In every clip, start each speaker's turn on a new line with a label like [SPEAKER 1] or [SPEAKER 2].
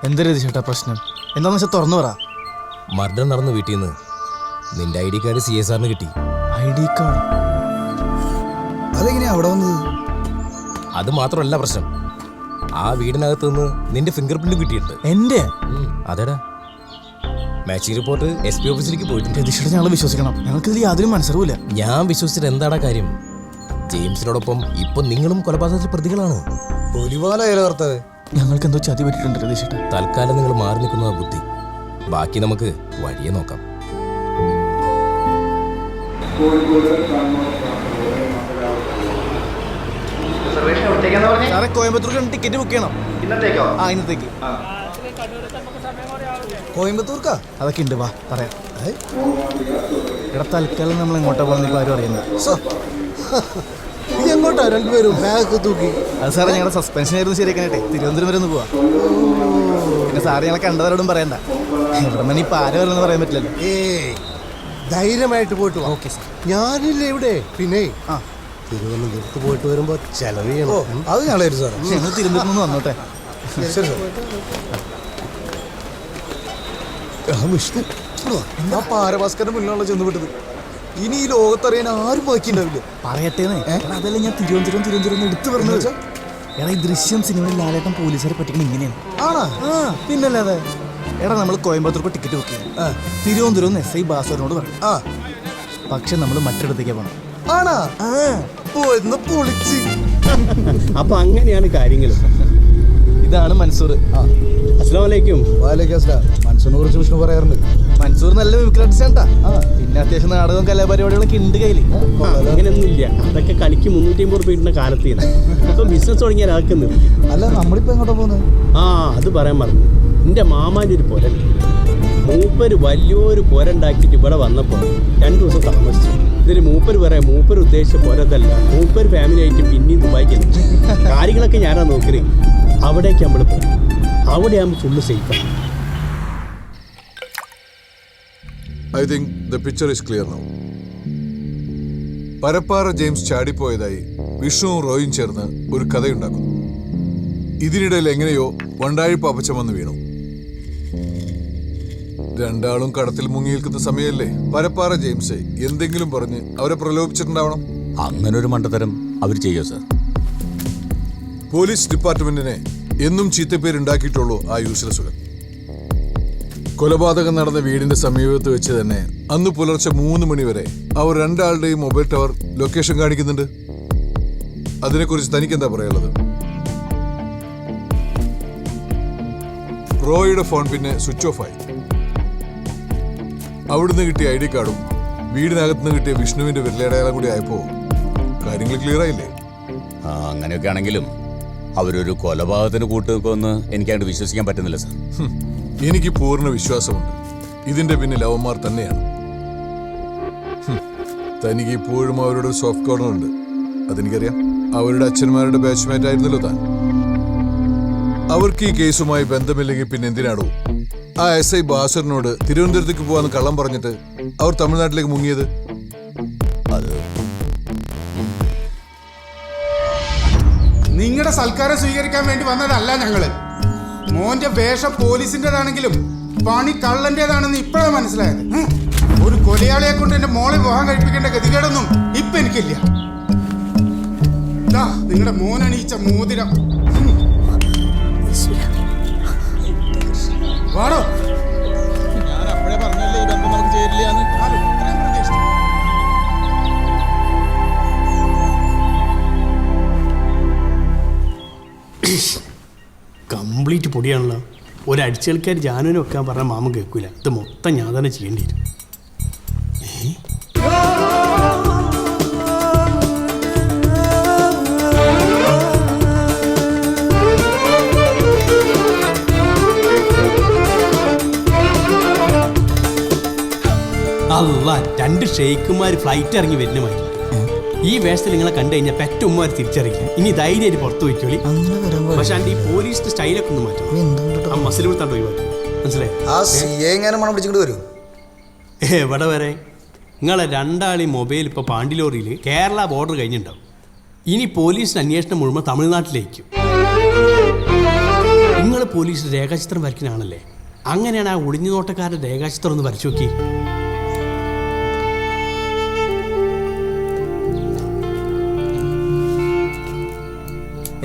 [SPEAKER 1] എന്താ ചേട്ടാ പ്രശ്നം? എന്താണെന്ന് വെച്ചാൽ തുറന്നു പറ.
[SPEAKER 2] മർഡർ നടന്ന വീട്ടിൽ നിന്ന് നിന്റെ ID കാർഡ് CSRന് കിട്ടി.
[SPEAKER 1] ID card?
[SPEAKER 3] അതെങ്ങനെയാ അവിടെ വന്നത്?
[SPEAKER 2] അത് മാത്രമല്ല പ്രശ്നം, ആ വീടിനകത്ത് നിന്ന് നിന്റെ ഫിംഗർ പ്രിന്റും കിട്ടിയിട്ടുണ്ട്.
[SPEAKER 1] എന്റെ?
[SPEAKER 2] അതേടാ, മാച്ചിങ് റിപ്പോർട്ട് SP ഓഫീസിലേക്ക് പോയിട്ടുണ്ട്.
[SPEAKER 1] രതീഷേട്ടാ ഞങ്ങൾ വിശ്വസിക്കണം, ഞങ്ങൾക്കിതിൽ യാതൊരു മനസ്സറിവില്ല.
[SPEAKER 2] ഞാൻ വിശ്വസിച്ചിട്ട് എന്താടാ കാര്യം? ജെയിംസിനോടൊപ്പം ഇപ്പൊ നിങ്ങളും കൊലപാതകത്തിൽ പ്രതികളാണ്.
[SPEAKER 1] ഞങ്ങൾക്ക് എന്തോ ചതി പറ്റിയിട്ടുണ്ട് രതീഷേട്ടാ.
[SPEAKER 2] തൽക്കാലം നിങ്ങൾ മാറി നിൽക്കുന്ന ബുദ്ധി, ബാക്കി നമുക്ക് വഴിയെ നോക്കാം.
[SPEAKER 1] സാറേ, കോയമ്പത്തൂർക്ക് ടിക്കറ്റ് ബുക്ക് ചെയ്യണം. ഇന്നത്തേക്കോ? ആ, ഇന്നത്തേക്ക്.
[SPEAKER 3] കോയമ്പത്തൂർക്കാ?
[SPEAKER 1] അതൊക്കെ ഉണ്ട്, വാ പറയാം. ഇവിടെ തൽക്കാലം നമ്മൾ എങ്ങോട്ടാ പോകുന്ന ആരും അറിയുന്നത്.
[SPEAKER 3] എങ്ങോട്ടാ രണ്ടുപേരും ബാഗ് തൂക്കി?
[SPEAKER 1] അത് സാറേ ഞങ്ങളുടെ സസ്പെൻഷൻ ആയിരുന്നു ശരിയാക്കാനായിട്ടെ തിരുവനന്തപുരം വരെ ഒന്ന് പോവാ. പിന്നെ സാറ് ഞങ്ങളെ കണ്ടവരോടും പറയണ്ട, ഇവിടെ നിന്ന് ഇപ്പം ആരും വരണമെന്ന് പറയാൻ പറ്റില്ലല്ലോ.
[SPEAKER 3] ധൈര്യമായിട്ട് പോയിട്ട്
[SPEAKER 1] ഓക്കെ സാർ.
[SPEAKER 3] ഞാനില്ലേ ഇവിടെ. പിന്നെ
[SPEAKER 1] ആ,
[SPEAKER 3] തിരുവനന്തപുരത്ത് പോയിട്ട് വരുമ്പോ ചെലവ് ചെയ്യണം. അത് ഞങ്ങളായിരുന്നു സാറേ.
[SPEAKER 1] ഞങ്ങൾ തിരുവനന്തപുരത്ത് നിന്ന് വന്നോട്ടെ.
[SPEAKER 3] ശരി വിഷ്ണു, ആ പാരഭാസ്കരന്റെ മുന്നിലാണല്ലോ ചെന്ന് വിട്ടത്. ഇനി ഈ ലോകത്തറിയാൻ ആരും ബാക്കിയുണ്ടാവില്ല.
[SPEAKER 1] പറയട്ടേന്ന്. അതല്ല ഞാൻ തിരുവനന്തപുരം എടുത്തു പറഞ്ഞത്. എടാ, ഈ ദൃശ്യം സിനിമയിൽ ലാലേട്ടൻ പോലീസുകാരെ പറ്റിക്കണം ഇങ്ങനെയാണ്.
[SPEAKER 3] ആണോ?
[SPEAKER 1] പിന്നല്ലാതെ. എടാ, നമ്മൾ കോയമ്പത്തൂർക്ക് ടിക്കറ്റ് ബുക്ക് ചെയ്യും. തിരുവനന്തപുരം SI ബാസറിനോട് പറയും. പക്ഷെ നമ്മൾ മറ്റിടത്തേക്ക് പോകണം.
[SPEAKER 3] ആണാ? പൊളിച്ച്.
[SPEAKER 4] അപ്പൊ അങ്ങനെയാണ് കാര്യങ്ങൾ.
[SPEAKER 1] ഇതാണ് മൻസൂർ.
[SPEAKER 4] അസ്സലാമലൈക്കും.
[SPEAKER 3] മനസ്സിനെ കുറിച്ച് വിഷ്ണു പറയാറുണ്ട്.
[SPEAKER 1] മൻസൂർ നല്ല മിമിക്രി ആർട്ടിസ്റ്റാ. പിന്നെ അത്യാവശ്യം നാടകവും കലാപരിപാടികളൊക്കെ ഉണ്ട് കയ്യിൽ.
[SPEAKER 4] അങ്ങനെയൊന്നും ഇല്ല, അതൊക്കെ കളിക്ക് 350 രൂപ ഇടുന്ന കാലത്ത് ഇപ്പൊ ബിസിനസ് തുടങ്ങിയാൽ അതൊക്കെ നിർത്തി.
[SPEAKER 3] അല്ല, നമ്മളിപ്പോ എങ്ങോട്ടാ പോകുന്നത്?
[SPEAKER 4] അത് പറയാൻ പറഞ്ഞു. എന്റെ മാമാന്റെ ഒരു പൊരൻ, മൂപ്പര് വലിയൊരു പൊരണ്ടാക്കിയിട്ട് ഇവിടെ വന്നപ്പോൾ 2 ദിവസം താമസിച്ചു. ഇതിന് മൂപ്പര് പറയാം, മൂപ്പര് ഉദ്ദേശിച്ച പൊരതല്ല, മൂപ്പര് ഫാമിലി ആയിട്ട് പിന്നെയും ദുബായിക്ക് കാര്യങ്ങളൊക്കെ ഞാനാ നോക്കല്. അവിടേക്ക് നമ്മൾ പോകും. അവിടെ ആകുമ്പോൾ ഫുള്ള് സേഫാണ്.
[SPEAKER 5] I think the picture is clear now. Parappara James ചാടിപ്പോയതായി വിഷ്ണുവും റോയും ചേർന്ന് ഒരു കഥയുണ്ടാക്കുന്നു. ഇതിനിടയിൽ എങ്ങനെയോ വണ്ടാഴി പാപ്പച്ചൻ വന്ന് വീണു. രണ്ടാളും കടത്തിൽ മുങ്ങിയേൽക്കുന്ന സമയമല്ലേ. പരപ്പാറ ജെയിംസ് എന്തെങ്കിലും പറഞ്ഞ് അവരെ പ്രലോഭിച്ചിട്ടുണ്ടാവണം.
[SPEAKER 6] അങ്ങനെ ഒരു മണ്ടത്തരം അവർ ചെയ്യോ സാർ?
[SPEAKER 5] പോലീസ് ഡിപ്പാർട്ട്മെന്റിനെ എന്നും ചീത്തപ്പേരുണ്ടാക്കിയിട്ടുള്ളൂ ആ യൂസ്ലെസ്സുകൾ. കൊലപാതകം നടന്ന വീടിന്റെ സമീപത്ത് വെച്ച് തന്നെ അന്ന് പുലർച്ചെ 3 മണി വരെ അവർ രണ്ടാളുടെയും മൊബൈൽ ടവർ ലൊക്കേഷൻ കാണിക്കുന്നുണ്ട്. അതിനെക്കുറിച്ച് തനിക്ക് എന്താ പറയാനുള്ളത്? റോയുടെ ഫോൺ പിന്നെ സ്വിച്ച് ഓഫ് ആയി. അവിടുന്ന് കിട്ടിയ ID കാർഡും വീടിനകത്തുനിന്ന് കിട്ടിയ വിഷ്ണുവിന്റെ വിരലടയാളം കൂടി ആയപ്പോ കാര്യങ്ങൾ ക്ലിയർ ആയില്ലേ?
[SPEAKER 6] അങ്ങനെയൊക്കെ ആണെങ്കിലും അവരൊരു കൊലപാതകത്തിന് കൂട്ടുവെക്കുമെന്ന് എനിക്കങ്ങോട്ട് വിശ്വസിക്കാൻ പറ്റുന്നില്ല സാർ.
[SPEAKER 5] എനിക്ക് പൂർണ്ണ വിശ്വാസമുണ്ട് ഇതിന്റെ പിന്നിൽ അവന്മാർ തന്നെയാണ്. തനിക്ക് ഇപ്പോഴും അവരുടെ ഒരു സോഫ്റ്റ് കോർണർ ഉണ്ട്, അതെനിക്കറിയാം. അവരുടെ അച്ഛന്മാരുടെ ബാച്ച്മേറ്റ് ആയിരുന്നല്ലോ താൻ. അവർക്ക് ഈ കേസുമായി ബന്ധമില്ലെങ്കിൽ പിന്നെ എന്തിനാടോ ആ SI ബാസറിനോട് തിരുവനന്തപുരത്തേക്ക് പോവാന്ന് കള്ളം പറഞ്ഞിട്ട് അവർ തമിഴ്നാട്ടിലേക്ക് മുങ്ങിയത്?
[SPEAKER 7] നിങ്ങളുടെ സൽക്കാരം സ്വീകരിക്കാൻ വേണ്ടി വന്നതല്ല ഞങ്ങള്. മോന്റെ വേഷം പോലീസിന്റേതാണെങ്കിലും പണി കള്ളന്റേതാണെന്ന് ഇപ്പോഴാണ് മനസ്സിലായത്. ഒരു കൊലയാളിയെ കൊണ്ട് എന്റെ മോളെ വിവാഹം കഴിപ്പിക്കേണ്ട ഗതികേടൊന്നും ഇപ്പൊ എനിക്കില്ല. നിങ്ങളുടെ മോനണീച്ച മോതിരം. വാടോ.
[SPEAKER 1] ഞാൻ അപ്പോഴേ പറഞ്ഞല്ലേ ഈ ബന്ധം നമുക്ക് ചേരില്ലാന്ന്.
[SPEAKER 4] കംപ്ലീറ്റ് പൊടിയാണല്ലോ. ഒരടിച്ചേൽക്കാർ ജാനുവിനെ വെക്കാൻ പറഞ്ഞാൽ മാമൻ കേൾക്കൂല. ഇത് മൊത്തം ഞാൻ തന്നെ ചെയ്യേണ്ടി വരും. അല്ല, 2 ഷെയ്ക്കുമാർ ഫ്ലൈറ്റ് ഇറങ്ങി വരുന്ന മാതിരി. ഈ വേഷത്തിൽ നിങ്ങളെ കണ്ടു കഴിഞ്ഞാൽ പെറ്റുമ്മാർ തിരിച്ചറിയില്ല. ഇനി ധൈര്യമായിട്ട് പുറത്തു പോയിക്കോളി. പക്ഷെ ഈ പോലീസിന്റെ സ്റ്റൈലൊക്കെ ഒന്ന് മാറ്റണം. ആ മസിൽ കൊടുത്താണ്ട് ഒഴിവാക്കി. മനസ്സിലായി? എവിടെ വരെ? നിങ്ങളെ 2 മൊബൈൽ ഇപ്പോൾ പാണ്ടിലോറിയിൽ കേരള ബോർഡർ കഴിഞ്ഞിട്ടുണ്ടാവും. ഇനി പോലീസിന്റെ അന്വേഷണം മുഴുവൻ തമിഴ്നാട്ടിലേക്കും. നിങ്ങൾ പോലീസ് രേഖാചിത്രം വരയ്ക്കുന്നതാണല്ലേ? അങ്ങനെയാണ് ആ ഒളിഞ്ഞു നോട്ടക്കാരുടെ രേഖാചിത്രം ഒന്ന് വരച്ചു നോക്കി.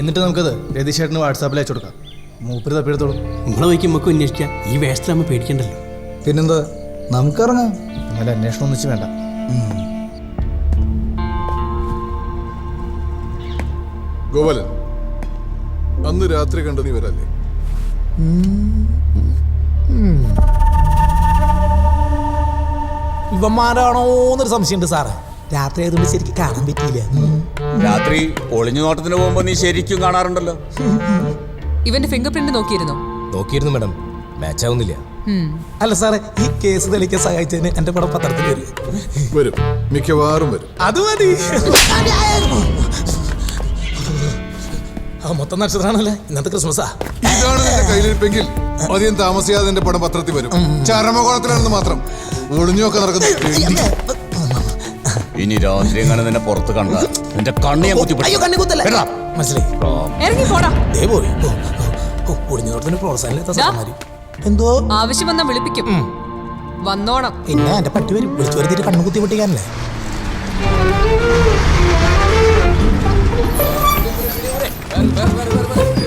[SPEAKER 1] എന്നിട്ട് നമുക്കത് രതീഷേട്ടന് വാട്സാപ്പിൽ അയച്ചു കൊടുക്കാം. മൂപ്പര് തപ്പിയെടുത്തോളും.
[SPEAKER 4] നിങ്ങളെ വയ്ക്ക് നമുക്ക് അന്വേഷിക്കാം. ഈ വേഷത്തിൽ നമ്മൾ പേടിക്കണ്ടല്ലോ.
[SPEAKER 3] പിന്നെന്താ, നമുക്കിറങ്ങാം.
[SPEAKER 1] അങ്ങനെ അന്വേഷണം ഒന്നിച്ച് വേണ്ട.
[SPEAKER 5] ഗോപാലൻ, അന്ന് രാത്രി കണ്ട നീ വരല്ലേ?
[SPEAKER 2] ഇവന്മാരാണോ എന്നൊരു സംശയമുണ്ട് സാറേ. രാത്രി ആയതുകൊണ്ട് ശരിക്കും കാണാൻ പറ്റിയില്ല.
[SPEAKER 6] രാത്രി ഒളിഞ്ഞു നോട്ടത്തിന് പോകുമ്പോ നീ ശരിക്കും കാണാറുണ്ടല്ലോ.
[SPEAKER 8] ഇവന്റെ ഫിംഗർ പ്രിന്റ് നോക്കിയിരുന്നോ?
[SPEAKER 2] നോക്കിയിരുന്നു മാഡം, മാച്ച് ആവുന്നില്ല.
[SPEAKER 1] അല്ല സാറേ, ഈ കേസ് തെളിയിക്കാൻ സഹായിച്ചതിന് എന്റെ പടം പത്രത്തിൽ വരും.
[SPEAKER 5] വരും, മിക്കവാറും വരും.
[SPEAKER 1] അത് മതി.
[SPEAKER 2] ആ മൊത്തം നക്ഷത്രമാണല്ലേ, ഇന്നത്തെ ക്രിസ്മസാ.
[SPEAKER 5] ഇതാണ് നിന്റെ കയ്യിലിരിപ്പെങ്കിൽ അധികം താമസിയാതെ എന്റെ പടം പത്രത്തിൽ വരും. ചരമകോളത്തിലാണെന്ന് മാത്രം. ഒളിഞ്ഞൊക്കെ നടക്കുന്നു.
[SPEAKER 6] ഇനി രാത്രി എങ്ങനെ നിന്നെ പുറത്ത് കണ്ട നിന്റെ കണ്ണി ഞാൻ കുത്തിപ്പിടിക്കും.
[SPEAKER 2] മനസ്സിലായി.
[SPEAKER 8] ഇറങ്ങി പോടാ.
[SPEAKER 2] ദേ പോയി. ഒളിഞ്ഞോട്ടത്തിന് പ്രോത്സാഹനം.
[SPEAKER 1] എന്തോ
[SPEAKER 8] ആവശ്യം വന്നാ വിളിപ്പിക്കും. വന്നോണം.
[SPEAKER 2] പിന്നെ എന്റെ പട്ടി വരും. വിളിച്ചു വരുത്തിട്ട് കണ്ണു കുത്തി പൊട്ടിക്കാനല്ലേ.
[SPEAKER 6] വരും, വരും, വരും, വരും.